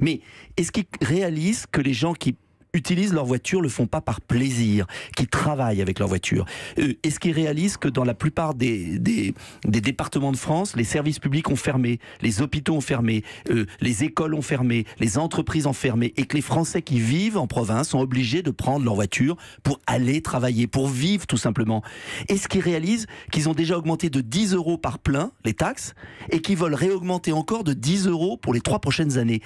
Mais est-ce qu'ils réalisent que les gens qui utilisent leur voiture le font pas par plaisir, qui travaillent avec leur voiture? Est-ce qu'ils réalisent que dans la plupart des départements de France, les services publics ont fermé, les hôpitaux ont fermé, les écoles ont fermé, les entreprises ont fermé, et que les Français qui vivent en province sont obligés de prendre leur voiture pour aller travailler, pour vivre tout simplement? Est-ce qu'ils réalisent qu'ils ont déjà augmenté de 10 € par plein les taxes et qu'ils veulent réaugmenter encore de 10 € pour les 3 prochaines années?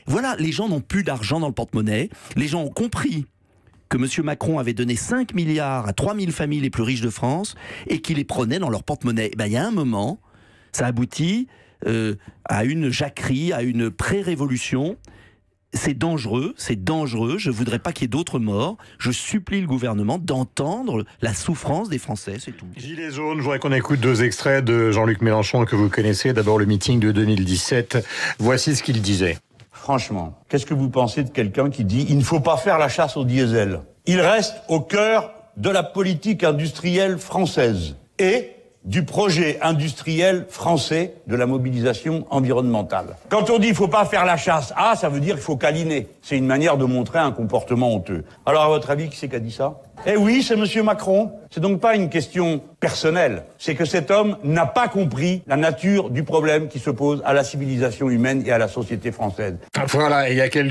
Voilà, les gens n'ont plus d'argent dans le porte-monnaie. Les gens ont compris que M. Macron avait donné 5 milliards à 3000 familles les plus riches de France et qu'il les prenait dans leur porte-monnaie. Il y a un moment, ça aboutit à une jacquerie, à une pré-révolution. C'est dangereux, je ne voudrais pas qu'il y ait d'autres morts. Je supplie le gouvernement d'entendre la souffrance des Français, c'est tout. Gilets jaunes, je voudrais qu'on écoute 2 extraits de Jean-Luc Mélenchon que vous connaissez. D'abord le meeting de 2017. Voici ce qu'il disait. Franchement, qu'est-ce que vous pensez de quelqu'un qui dit « il ne faut pas faire la chasse au diesel ». Il reste au cœur de la politique industrielle française et du projet industriel français de la mobilisation environnementale. Quand on dit « il ne faut pas faire la chasse », ça veut dire qu'il faut câliner. C'est une manière de montrer un comportement honteux. Alors à votre avis, qui c'est qui a dit ça ? Eh oui, c'est M. Macron. C'est donc pas une question personnelle. C'est que cet homme n'a pas compris la nature du problème qui se pose à la civilisation humaine et à la société française. Voilà, il y a c'était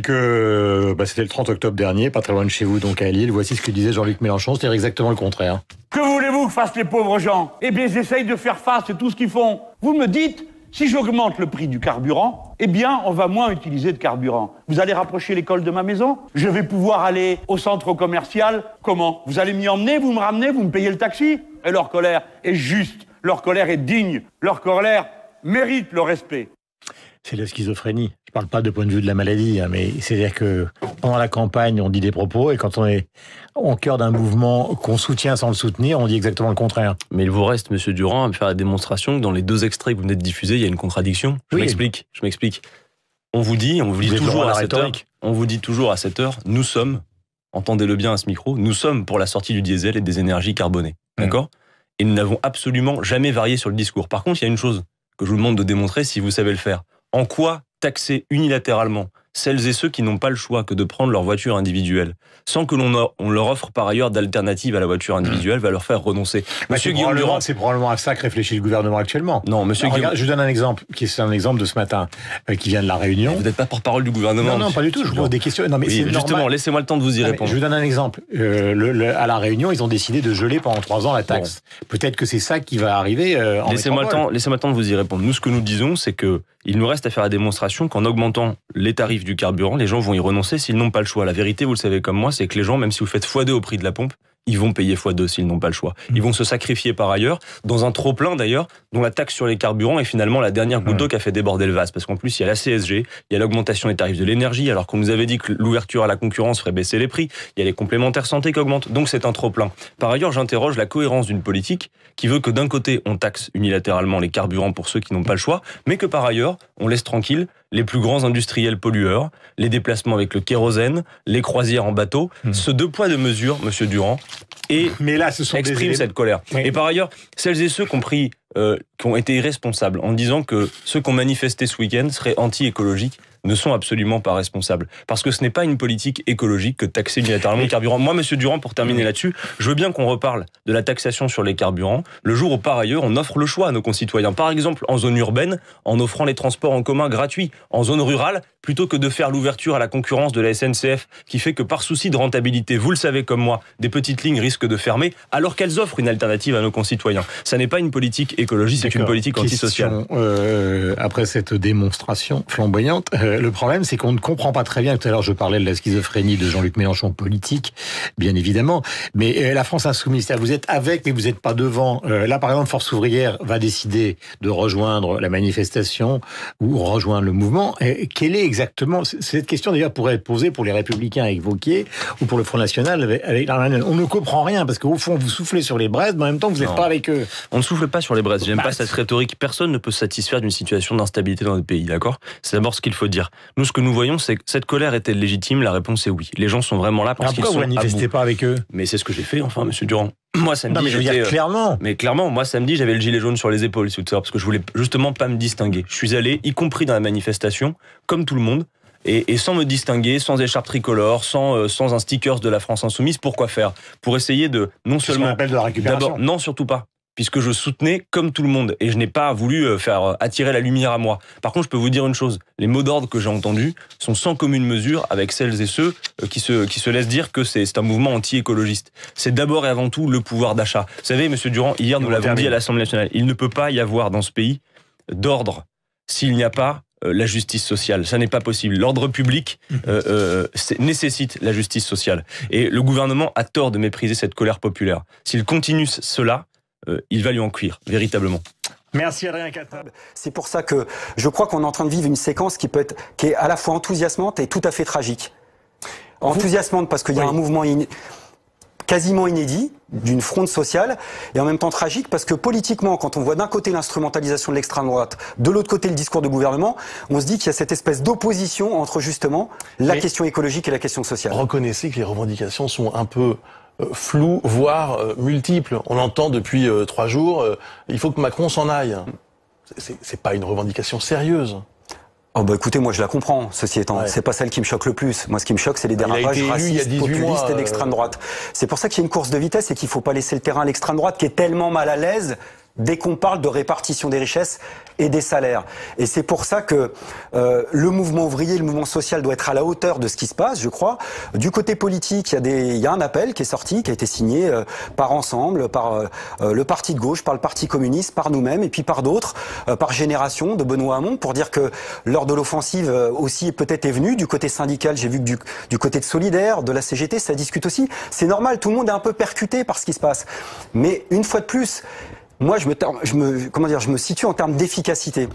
le 30 octobre dernier, pas très loin de chez vous, donc à Lille. Voici ce que disait Jean-Luc Mélenchon, c'est exactement le contraire. Que voulez-vous que fassent les pauvres gens ? Eh bien, ils essayent de faire face, c'est tout ce qu'ils font. Vous me dites, si j'augmente le prix du carburant, eh bien, on va moins utiliser de carburant. Vous allez rapprocher l'école de ma maison ? Je vais pouvoir aller au centre commercial ? Comment ? Vous allez m'y emmener, vous me ramenez, vous me payez le taxi ? Et leur colère est juste, leur colère est digne, leur colère mérite le respect. C'est la schizophrénie. Je parle pas de point de vue de la maladie, mais c'est-à-dire que pendant la campagne, on dit des propos, et quand on est au cœur d'un mouvement qu'on soutient sans le soutenir, on dit exactement le contraire. Mais il vous reste, Monsieur Durand, à me faire la démonstration que dans les 2 extraits que vous venez de diffuser, il y a une contradiction. Je m'explique. On vous dit toujours à cette heure, nous sommes, entendez-le bien à ce micro, nous sommes pour la sortie du diesel et des énergies carbonées. D'accord ? Et nous n'avons absolument jamais varié sur le discours. Par contre, il y a une chose que je vous demande de démontrer si vous savez le faire. En quoi taxer unilatéralement celles et ceux qui n'ont pas le choix que de prendre leur voiture individuelle, sans que on leur offre par ailleurs d'alternatives à la voiture individuelle, va leur faire renoncer. Monsieur Guillaume Durand, c'est probablement à ça que réfléchit le gouvernement actuellement. Non, Monsieur Guillaume... Regarde, je vous donne un exemple, c'est un exemple de ce matin, qui vient de La Réunion. Vous n'êtes pas porte-parole du gouvernement. Non, pas du tout, je vous pose des questions. Non, mais oui, c'est justement, normal. Laissez-moi le temps de vous y répondre. Je vous donne un exemple. À La Réunion, ils ont décidé de geler pendant 3 ans la taxe. Bon. Peut-être que c'est ça qui va arriver en Laissez-moi le temps de vous y répondre. Nous, ce que nous disons, c'est que il nous reste à faire la démonstration qu'en augmentant les tarifs du carburant, les gens vont y renoncer s'ils n'ont pas le choix. La vérité, vous le savez comme moi, c'est que les gens, même si vous faites x2 au prix de la pompe, ils vont payer x2 s'ils n'ont pas le choix. Ils vont se sacrifier par ailleurs, dans un trop-plein d'ailleurs, dont la taxe sur les carburants est finalement la dernière goutte d'eau qui a fait déborder le vase. Parce qu'en plus, il y a la CSG, il y a l'augmentation des tarifs de l'énergie, alors qu'on nous avait dit que l'ouverture à la concurrence ferait baisser les prix. Il y a les complémentaires santé qui augmentent, donc c'est un trop-plein. Par ailleurs, j'interroge la cohérence d'une politique qui veut que d'un côté, on taxe unilatéralement les carburants pour ceux qui n'ont pas le choix, mais que par ailleurs, on laisse tranquille les plus grands industriels pollueurs, les déplacements avec le kérosène, les croisières en bateau. Ce 2 poids 2 mesures, Monsieur Durand, mais là, ce sont exprime cette colère. Oui. Et par ailleurs, celles et ceux qui ont été irresponsables en disant que ceux qui ont manifesté ce week-end seraient anti-écologiques ne sont absolument pas responsables. Parce que ce n'est pas une politique écologique que de taxer unilatéralement le carburant. Moi, Monsieur Durand, pour terminer là-dessus, je veux bien qu'on reparle de la taxation sur les carburants le jour où, par ailleurs, on offre le choix à nos concitoyens. Par exemple, en zone urbaine, en offrant les transports en commun gratuits. En zone rurale, plutôt que de faire l'ouverture à la concurrence de la SNCF, qui fait que par souci de rentabilité, vous le savez comme moi, des petites lignes risquent de fermer, alors qu'elles offrent une alternative à nos concitoyens. Ça n'est pas une politique écologiste, c'est une politique antisociale. Après cette démonstration flamboyante, le problème, c'est qu'on ne comprend pas très bien. Tout à l'heure, je parlais de la schizophrénie de Jean-Luc Mélenchon politique, bien évidemment. Mais la France Insoumise, vous êtes avec, mais vous n'êtes pas devant. Là, par exemple, Force ouvrière va décider de rejoindre la manifestation ou rejoindre le mouvement. Quelle est exactement... Cette question, d'ailleurs, pourrait être posée pour les Républicains avec Wauquiez ou pour le Front National avec on ne comprend rien, parce qu'au fond, vous soufflez sur les braises, mais en même temps, vous n'êtes pas avec eux. On ne souffle pas sur les braises. J'aime pas cette rhétorique. Personne ne peut se satisfaire d'une situation d'instabilité dans notre pays, d'accord ? C'est d'abord ce qu'il faut dire. Nous, ce que nous voyons, c'est que cette colère est-elle légitime ? La réponse est oui. Les gens sont vraiment là parce qu'ils sont à bout. Pourquoi vous manifestez pas avec eux ? Mais c'est ce que j'ai fait, enfin, Monsieur Durand. Moi, samedi, non, mais je veux dire clairement. Mais clairement, moi, samedi, j'avais le gilet jaune sur les épaules, parce que je voulais justement pas me distinguer. Je suis allé, y compris dans la manifestation, comme tout le monde, Et sans me distinguer, sans écharpe tricolore, sans un sticker de la France Insoumise, pourquoi faire? Pour essayer de, non seulement... C'est ce qu'on appelle de la récupération. D'abord, non, surtout pas. Puisque je soutenais comme tout le monde et je n'ai pas voulu faire attirer la lumière à moi. Par contre, je peux vous dire une chose, les mots d'ordre que j'ai entendus sont sans commune mesure avec celles et ceux qui se laissent dire que c'est un mouvement anti-écologiste. C'est d'abord et avant tout le pouvoir d'achat. Vous savez, Monsieur Durand, hier nous l'avons dit à l'Assemblée nationale, il ne peut pas y avoir dans ce pays d'ordre s'il n'y a pas la justice sociale. Ça n'est pas possible. L'ordre public nécessite la justice sociale. Et le gouvernement a tort de mépriser cette colère populaire. S'il continue cela, il va lui en cuire, véritablement. Merci Adrien Quatennens. C'est pour ça que je crois qu'on est en train de vivre une séquence qui est à la fois enthousiasmante et tout à fait tragique. Enthousiasmante parce qu'il y a un mouvement quasiment inédit d'une fronde sociale, et en même temps tragique parce que politiquement, quand on voit d'un côté l'instrumentalisation de l'extrême droite, de l'autre côté le discours du gouvernement, on se dit qu'il y a cette espèce d'opposition entre justement la question écologique et la question sociale. Reconnaissez que les revendications sont un peu flou, voire multiple. On l'entend depuis 3 jours, il faut que Macron s'en aille. C'est pas une revendication sérieuse. Oh bah écoutez, moi je la comprends, ceci étant. Ouais. C'est pas celle qui me choque le plus. Moi ce qui me choque, c'est les dérapages racistes, populistes et d'extrême droite. C'est pour ça qu'il y a une course de vitesse et qu'il faut pas laisser le terrain à l'extrême droite qui est tellement mal à l'aise dès qu'on parle de répartition des richesses et des salaires. Et c'est pour ça que le mouvement ouvrier, le mouvement social doit être à la hauteur de ce qui se passe, je crois. Du côté politique, il y a un appel qui est sorti, qui a été signé par Ensemble, par le parti de gauche, par le parti communiste, par nous-mêmes et puis par d'autres, par Génération de Benoît Hamon, pour dire que l'heure de l'offensive aussi peut-être est venue. Du côté syndical, j'ai vu que du côté de Solidaire, de la CGT, ça discute aussi. C'est normal, tout le monde est un peu percuté par ce qui se passe. Mais une fois de plus, moi, je me situe en termes d'efficacité.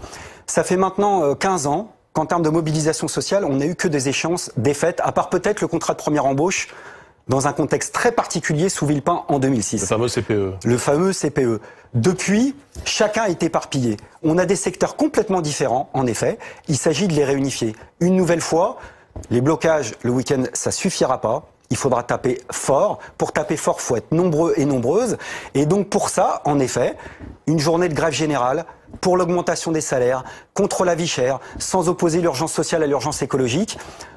Ça fait maintenant 15 ans qu'en termes de mobilisation sociale, on n'a eu que des échéances défaites, à part peut-être le contrat de première embauche, dans un contexte très particulier sous Villepin en 2006. Le fameux CPE. Le fameux CPE. Depuis, chacun est éparpillé. On a des secteurs complètement différents, en effet. Il s'agit de les réunifier. Une nouvelle fois, les blocages le week-end, ça suffira pas. Il faudra taper fort. Pour taper fort, il faut être nombreux et nombreuses. Et donc pour ça, en effet, une journée de grève générale pour l'augmentation des salaires, contre la vie chère, sans opposer l'urgence sociale à l'urgence écologique,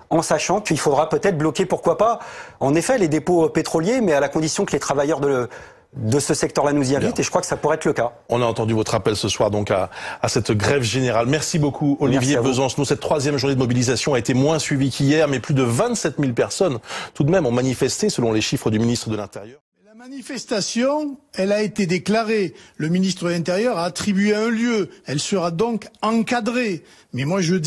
en sachant qu'il faudra peut-être bloquer, pourquoi pas, en effet, les dépôts pétroliers, mais à la condition que les travailleurs de ce secteur-là nous y invitent, et je crois que ça pourrait être le cas. On a entendu votre appel ce soir donc à cette grève générale. Merci beaucoup Olivier Besancenot. Cette 3e journée de mobilisation a été moins suivie qu'hier, mais plus de 27 000 personnes tout de même ont manifesté selon les chiffres du ministre de l'Intérieur. La manifestation, elle a été déclarée. Le ministre de l'Intérieur a attribué un lieu. Elle sera donc encadrée. Mais moi je le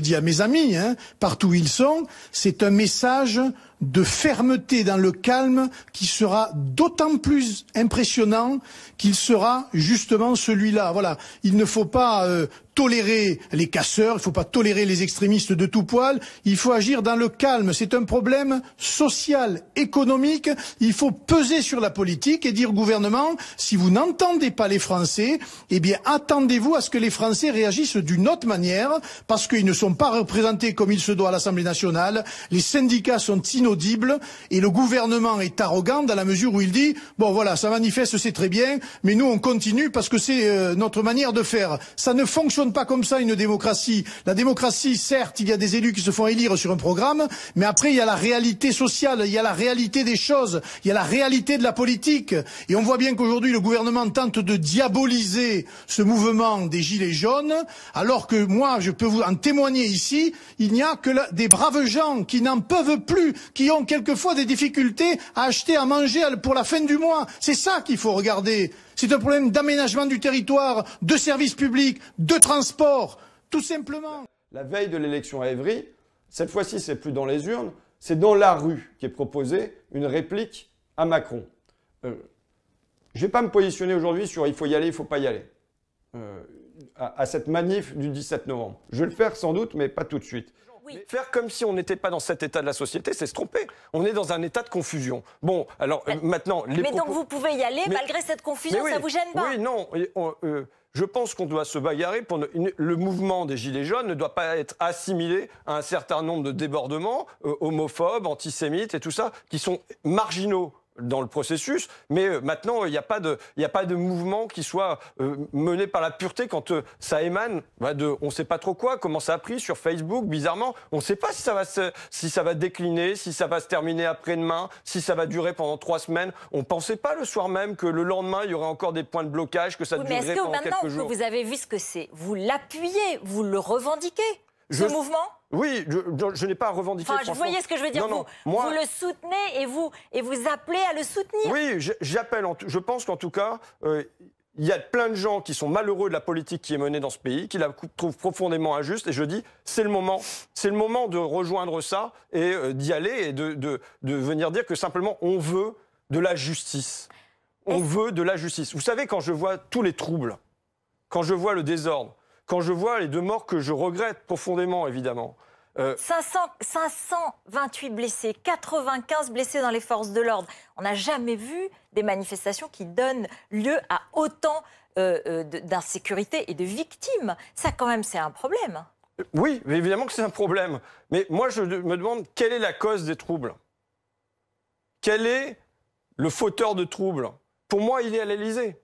dis à mes amis, partout où ils sont, c'est un message de fermeté dans le calme qui sera d'autant plus impressionnant qu'il sera justement celui-là. Voilà, il ne faut pas tolérer les casseurs, il ne faut pas tolérer les extrémistes de tout poil, il faut agir dans le calme. C'est un problème social, économique, il faut peser sur la politique et dire au gouvernement, si vous n'entendez pas les Français, eh bien attendez-vous à ce que les Français réagissent d'une autre manière, parce qu'ils ne sont pas représentés comme il se doit à l'Assemblée nationale, les syndicats sont inaudibles et le gouvernement est arrogant dans la mesure où il dit, bon voilà, ça manifeste, c'est très bien, mais nous on continue parce que c'est notre manière de faire. Ça ne fonctionne pas comme ça une démocratie. La démocratie, certes, il y a des élus qui se font élire sur un programme, mais après il y a la réalité sociale, il y a la réalité des choses, il y a la réalité de la politique. Et on voit bien qu'aujourd'hui le gouvernement tente de diaboliser ce mouvement des Gilets jaunes, alors que moi, je peux vous en témoigner ici, il n'y a que des braves gens qui n'en peuvent plus, qui ont quelquefois des difficultés à acheter à manger pour la fin du mois. C'est ça qu'il faut regarder. C'est un problème d'aménagement du territoire, de services publics, de transport, tout simplement. La veille de l'élection à Évry, cette fois-ci, c'est plus dans les urnes, c'est dans la rue qu'est proposée une réplique à Macron. Je ne vais pas me positionner aujourd'hui sur il faut y aller, il ne faut pas y aller. À cette manif du 17 novembre. Je vais le faire sans doute, mais pas tout de suite. Oui. Faire comme si on n'était pas dans cet état de la société, c'est se tromper. On est dans un état de confusion. Bon, alors maintenant... Mais donc vous pouvez y aller malgré cette confusion, oui, ça vous gêne pas? Oui, non. Je pense qu'on doit se bagarrer pour... Le mouvement des Gilets jaunes ne doit pas être assimilé à un certain nombre de débordements homophobes, antisémites et tout ça, qui sont marginaux dans le processus, mais maintenant, il n'y a pas de mouvement qui soit mené par la pureté quand ça émane de on ne sait pas trop quoi, comment ça a pris sur Facebook, bizarrement. On ne sait pas si ça va décliner, si ça va se terminer après-demain, si ça va durer pendant 3 semaines. On ne pensait pas le soir même que le lendemain, il y aurait encore des points de blocage, que ça durerait pendant quelques jours. Mais est-ce que maintenant que vous avez vu ce que c'est, vous l'appuyez, vous le revendiquez, ce mouvement ? Oui, je n'ai pas revendiqué. Enfin, vous voyez ce que je veux dire. Vous le soutenez et vous appelez à le soutenir. Oui, j'appelle. Je pense qu'en tout cas, il y a plein de gens qui sont malheureux de la politique qui est menée dans ce pays, qui la trouvent profondément injuste. Et je dis, c'est le moment de rejoindre ça et d'y aller et de venir dire que simplement on veut de la justice. On veut de la justice. Vous savez, quand je vois tous les troubles, quand je vois le désordre, quand je vois les 2 morts que je regrette profondément, évidemment. 528 blessés, 95 blessés dans les forces de l'ordre. On n'a jamais vu des manifestations qui donnent lieu à autant d'insécurité et de victimes. Ça, quand même, c'est un problème. Oui, évidemment que c'est un problème. Mais moi, je me demande quelle est la cause des troubles. Quel est le fauteur de troubles? Pour moi, il est à l'Élysée.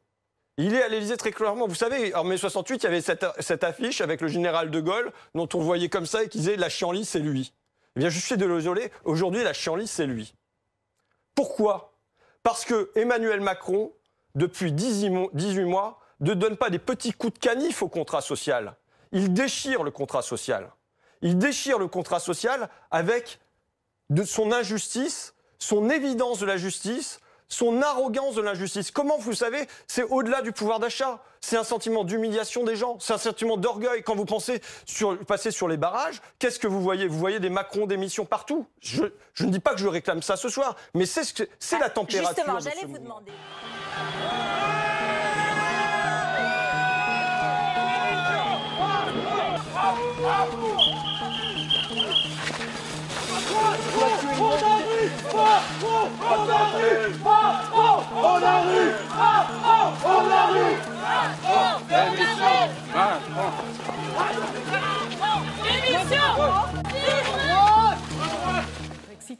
Il est à l'Élysée très clairement. Vous savez, en mai 68, il y avait cette affiche avec le général de Gaulle, dont on voyait comme ça et qui disait « La chienlit, c'est lui ». Eh bien, je suis désolé, aujourd'hui, la chienlit, c'est lui. Pourquoi? Parce que Emmanuel Macron, depuis 18 mois, ne donne pas des petits coups de canif au contrat social. Il déchire le contrat social. Il déchire le contrat social avec de son injustice, son évidence de la justice, son arrogance de l'injustice. Comment, vous savez, c'est au-delà du pouvoir d'achat. C'est un sentiment d'humiliation des gens, c'est un sentiment d'orgueil. Quand vous passez sur les barrages, qu'est-ce que vous voyez? Vous voyez des Macron d'émissions partout. Je ne dis pas que je réclame ça ce soir, mais c'est la température. Justement, j'allais vous demander.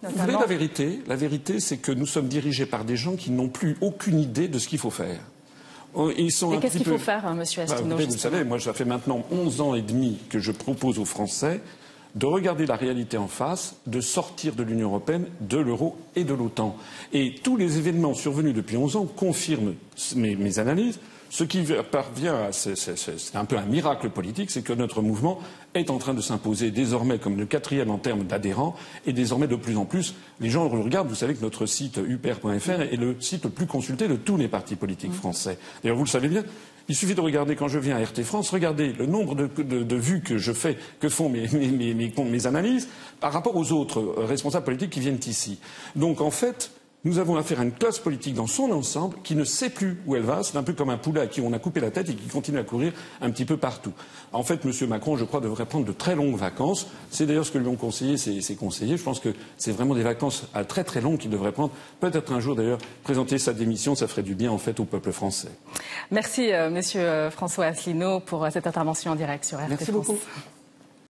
Vous voulez la vérité? La vérité, c'est que nous sommes dirigés par des gens qui n'ont plus aucune idée de ce qu'il faut faire. Ils sont Mais qu'est-ce qu'il faut faire, monsieur Asselineau? Vous savez, moi, ça fait maintenant 11 ans et demi que je propose aux Français de regarder la réalité en face, de sortir de l'Union européenne, de l'euro et de l'OTAN. Et tous les événements survenus depuis 11 ans confirment mes analyses. Ce qui parvient, c'est un peu un miracle politique, c'est que notre mouvement est en train de s'imposer désormais comme le 4e en termes d'adhérents, et désormais de plus en plus, les gens le regardent. Vous savez que notre site upr.fr est le site le plus consulté de tous les partis politiques français. D'ailleurs, vous le savez bien. Il suffit de regarder, quand je viens à RT France, regardez le nombre de vues que font mes analyses par rapport aux autres responsables politiques qui viennent ici. Donc, en fait, nous avons affaire à une classe politique dans son ensemble qui ne sait plus où elle va. C'est un peu comme un poulet à qui on a coupé la tête et qui continue à courir un petit peu partout. En fait, M. Macron, je crois, devrait prendre de très longues vacances. C'est d'ailleurs ce que lui ont conseillé ses conseillers. Je pense que c'est vraiment des vacances à très très longues qu'il devrait prendre. Peut-être un jour, d'ailleurs, présenter sa démission. Ça ferait du bien, en fait, au peuple français. Merci, Monsieur François Asselineau, pour cette intervention en direct sur RT France. Merci beaucoup.